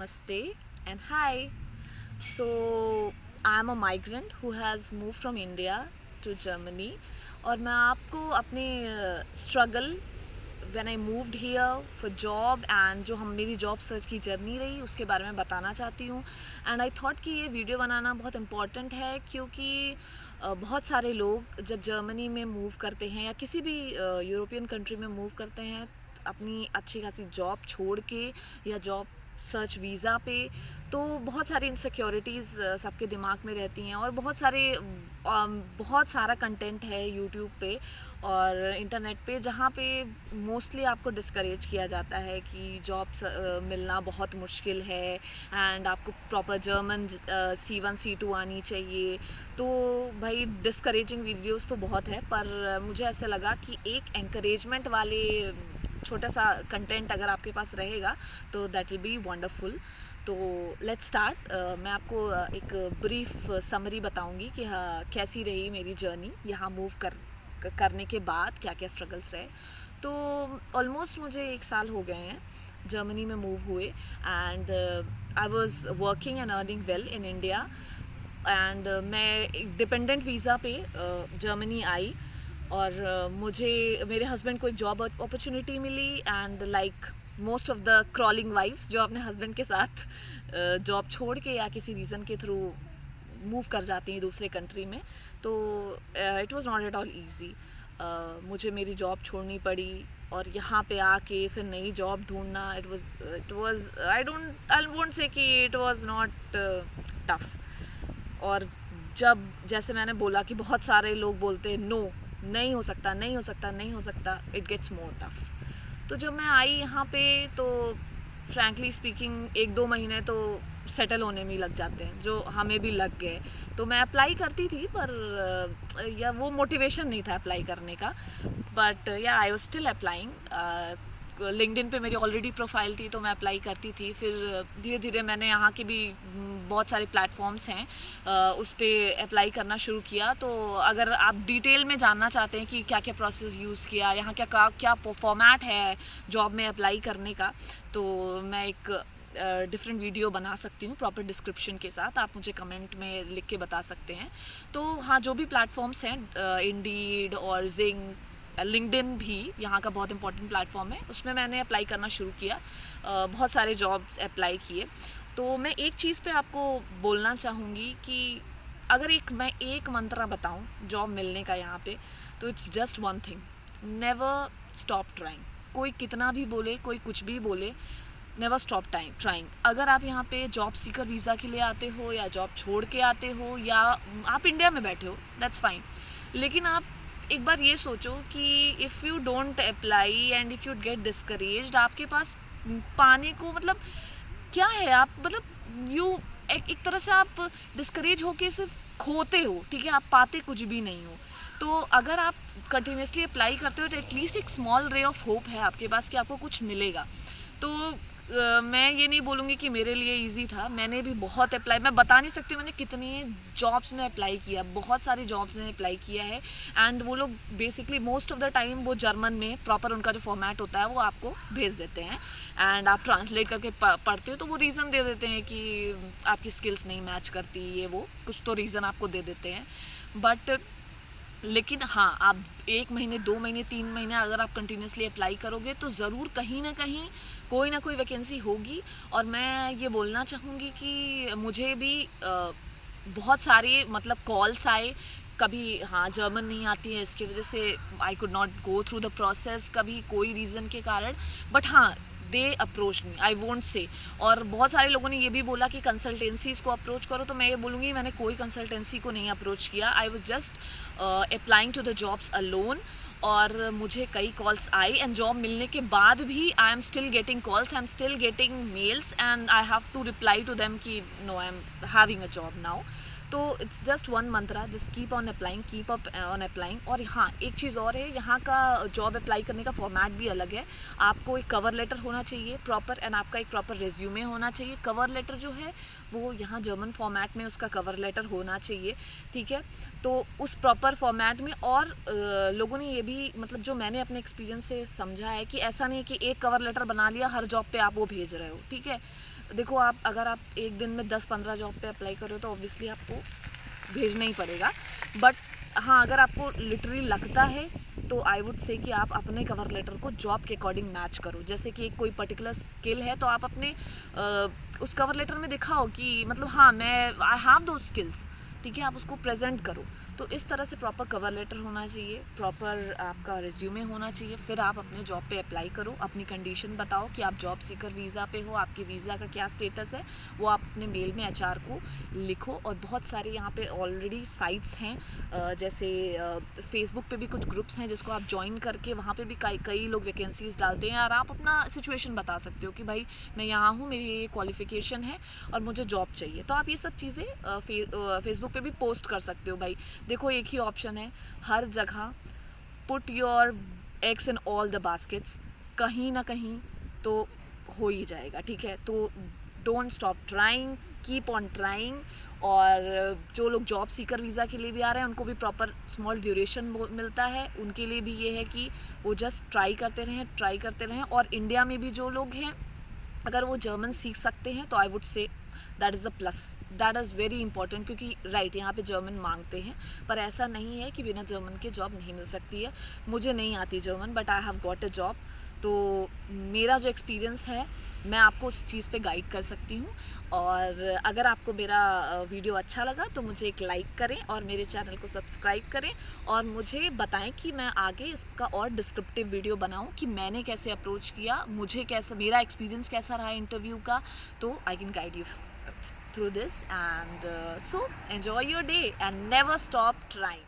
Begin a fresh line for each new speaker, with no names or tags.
Namaste, and hi. So, I'm a migrant who has moved from India to Germany, और मैं आपको अपने struggle when I moved here for job and जो हम मेरी job search की जर्नी रही उसके बारे में बताना चाहती हूँ। एंड आई थॉट कि ये वीडियो बनाना बहुत इम्पॉर्टेंट है, क्योंकि बहुत सारे लोग जब जर्मनी में मूव करते हैं या किसी भी यूरोपियन कंट्री में मूव करते हैं अपनी अच्छी खासी जॉब छोड़ के या जॉब सर्च वीज़ा पे, तो बहुत सारी इनसिक्योरिटीज़ सबके दिमाग में रहती हैं। और बहुत सारा कंटेंट है यूट्यूब पे और इंटरनेट पे जहाँ पे मोस्टली आपको डिस्करेज किया जाता है कि जॉब मिलना बहुत मुश्किल है एंड आपको प्रॉपर जर्मन C1 C2 आनी चाहिए। तो भाई डिस्करेजिंग वीडियोस तो बहुत है, पर मुझे ऐसा लगा कि एक एनकरेजमेंट वाले छोटा सा कंटेंट अगर आपके पास रहेगा तो दैट विल बी वंडरफुल। तो लेट्स स्टार्ट। मैं आपको एक ब्रीफ समरी बताऊंगी कि हाँ कैसी रही मेरी जर्नी यहाँ मूव करने के बाद, क्या क्या स्ट्रगल्स रहे। तो ऑलमोस्ट मुझे 1 साल हो गए हैं जर्मनी में मूव हुए and I was working and earning well in India. And मैं एक डिपेंडेंट वीज़ा पे जर्मनी आई और मुझे मेरे हस्बैंड को एक जॉब अपॉर्चुनिटी मिली and like most of the crawling wives जो अपने हस्बैंड के साथ जॉब छोड़ के या किसी रीज़न के थ्रू मूव कर जाती हैं दूसरे कंट्री में, तो it was not at all easy. मुझे मेरी जॉब छोड़नी पड़ी और यहाँ पे आके फिर नई जॉब ढूंढना, it was I won't say कि इट वाज नॉट टफ। और जब जैसे मैंने बोला कि बहुत सारे लोग बोलते हैं नो, नहीं हो सकता, नहीं हो सकता, नहीं हो सकता, इट गेट्स मोर टफ। तो जब मैं आई यहाँ पे तो फ्रैंकली स्पीकिंग 1-2 महीने तो सेटल होने में ही लग जाते हैं, जो हमें भी लग गए। तो मैं अप्लाई करती थी पर या वो मोटिवेशन नहीं था अप्लाई करने का, बट या I was still applying. LinkedIn पे मेरी ऑलरेडी प्रोफाइल थी तो मैं अप्लाई करती थी। फिर धीरे धीरे मैंने यहाँ के भी बहुत सारे प्लेटफॉर्म्स हैं उस पर अप्लाई करना शुरू किया। तो अगर आप डिटेल में जानना चाहते हैं कि क्या क्या प्रोसेस यूज़ किया, यहाँ क्या फॉर्मेट है जॉब में अप्लाई करने का, तो मैं एक डिफरेंट वीडियो बना सकती हूँ प्रॉपर डिस्क्रिप्शन के साथ, आप मुझे कमेंट में लिख के बता सकते हैं। तो हाँ, जो भी प्लेटफॉर्म्स हैं इंडीड और जिंग, लिंक्डइन भी यहाँ का बहुत इंपॉर्टेंट प्लेटफॉर्म है, उसमें मैंने अप्लाई करना शुरू किया। बहुत सारे जॉब्स अप्लाई किए। तो मैं एक चीज़ पे आपको बोलना चाहूँगी कि अगर मैं एक मंत्र बताऊँ जॉब मिलने का यहाँ पे, तो it's just one thing, never stop trying. कोई कितना भी बोले, कोई कुछ भी बोले, नेवर स्टॉप ट्राइंग। अगर आप यहाँ पे जॉब सीकर वीज़ा के लिए आते हो या जॉब छोड़ के आते हो या आप इंडिया में बैठे हो, दैट्स फाइन, लेकिन आप एक बार ये सोचो कि if you don't apply and if you get discouraged, आपके पास पाने को मतलब क्या है? आप मतलब एक तरह से आप डिस्करेज होके सिर्फ खोते हो, ठीक है, आप पाते कुछ भी नहीं हो। तो अगर आप कंटिन्यूसली अप्लाई करते हो तो एटलीस्ट एक स्मॉल रे ऑफ होप है आपके पास कि आपको कुछ मिलेगा। तो मैं ये नहीं बोलूँगी कि मेरे लिए इजी था, मैंने भी बहुत अप्लाई, मैं बता नहीं सकती मैंने कितनी जॉब्स में अप्लाई किया, बहुत सारी जॉब्स में अप्लाई किया है। एंड वो लोग basically most of the time वो जर्मन में प्रॉपर उनका जो फॉर्मेट होता है वो आपको भेज देते हैं एंड आप ट्रांसलेट करके पढ़ते हो तो वो रीज़न दे देते हैं कि आपकी स्किल्स नहीं मैच करती, ये वो कुछ तो रीज़न आपको दे देते हैं। बट लेकिन हाँ, आप 1 महीने, 2 महीने, 3 महीने अगर आप कंटिन्यूसली अप्लाई करोगे तो ज़रूर कहीं ना कहीं कोई ना कोई वैकेंसी होगी। और मैं ये बोलना चाहूँगी कि मुझे भी बहुत सारे मतलब कॉल्स आए, कभी हाँ जर्मन नहीं आती है इसकी वजह से I could not go through the process, कभी कोई रीज़न के कारण, बट हाँ they approach me, I won't say. और बहुत सारे लोगों ने ये भी बोला कि कंसल्टेंसीज़ को अप्रोच करो, तो मैं ये बोलूँगी मैंने कोई कंसल्टेंसी को नहीं अप्रोच किया, I was just applying to the jobs alone. और मुझे कई कॉल्स आई एंड जॉब मिलने के बाद भी I am still getting calls, I am still getting mails and I have to reply to them कि no I am having a job now. तो it's just one mantra, just keep on applying, keep up on applying. और हाँ, एक चीज़ और है, यहाँ का job apply करने का फॉर्मेट भी अलग है। आपको एक कवर लेटर होना चाहिए प्रॉपर एंड आपका एक प्रॉपर रेज्यूमे होना चाहिए। कवर लेटर जो है वो यहाँ जर्मन फॉर्मेट में उसका कवर लेटर होना चाहिए, ठीक है। तो उस प्रॉपर फॉर्मेट में और लोगों ने ये भी मतलब जो मैंने अपने एक्सपीरियंस से समझा है कि ऐसा नहीं कि एक कवर लेटर बना लिया हर जॉब पे आप वो भेज रहे हो, ठीक है। देखो आप अगर आप एक दिन में 10-15 जॉब पे अप्लाई करो तो ऑब्वियसली आपको भेजना ही पड़ेगा, बट हाँ अगर आपको लिटरली लगता है तो आई वुड से कि आप अपने कवर लेटर को जॉब के अकॉर्डिंग मैच करो। जैसे कि कोई पर्टिकुलर स्किल है तो आप अपने उस कवर लेटर में दिखाओ कि मतलब हाँ मैं आई हैव दो स्किल्स, ठीक है, आप उसको प्रेजेंट करो। तो इस तरह से प्रॉपर कवर लेटर होना चाहिए, प्रॉपर आपका रिज्यूमे होना चाहिए, फिर आप अपने जॉब पे अप्लाई करो, अपनी कंडीशन बताओ कि आप जॉब सीकर वीज़ा पे हो, आपकी वीज़ा का क्या स्टेटस है, वो आप अपने मेल में एचआर को लिखो। और बहुत सारे यहाँ पे ऑलरेडी साइट्स हैं, जैसे फेसबुक पे भी कुछ ग्रुप्स हैं जिसको आप ज्वाइन करके वहाँ पे भी कई लोग वैकेंसीज डालते हैं और आप अपना सिचुएशन बता सकते हो कि भाई मैं यहाँ हूँ, मेरी ये क्वालिफिकेशन है और मुझे जॉब चाहिए। तो आप ये सब चीज़ें फेसबुक पे भी पोस्ट कर सकते हो। भाई देखो एक ही ऑप्शन है हर जगह, put your eggs in all the baskets, कहीं ना कहीं तो हो ही जाएगा, ठीक है। तो don't stop trying, keep on trying. और जो लोग जॉब सीकर वीज़ा के लिए भी आ रहे हैं उनको भी प्रॉपर स्मॉल ड्यूरेशन मिलता है, उनके लिए भी ये है कि वो जस्ट ट्राई करते रहें। और इंडिया में भी जो लोग हैं अगर वो जर्मन सीख सकते हैं तो I would say that is a plus, that is very important, क्योंकि राइट यहाँ पे जर्मन मांगते हैं, पर ऐसा नहीं है कि बिना जर्मन के जॉब नहीं मिल सकती है। मुझे नहीं आती German but I have got a job, तो मेरा जो एक्सपीरियंस है मैं आपको उस चीज़ पे गाइड कर सकती हूँ। और अगर आपको मेरा वीडियो अच्छा लगा तो मुझे एक लाइक करें और मेरे चैनल को सब्सक्राइब करें और मुझे बताएं कि मैं आगे इसका और डिस्क्रिप्टिव वीडियो बनाऊं कि मैंने कैसे अप्रोच किया, मुझे कैसा, मेरा एक्सपीरियंस कैसा रहा इंटरव्यू का, तो I can guide you through this and so enjoy your day and never stop trying.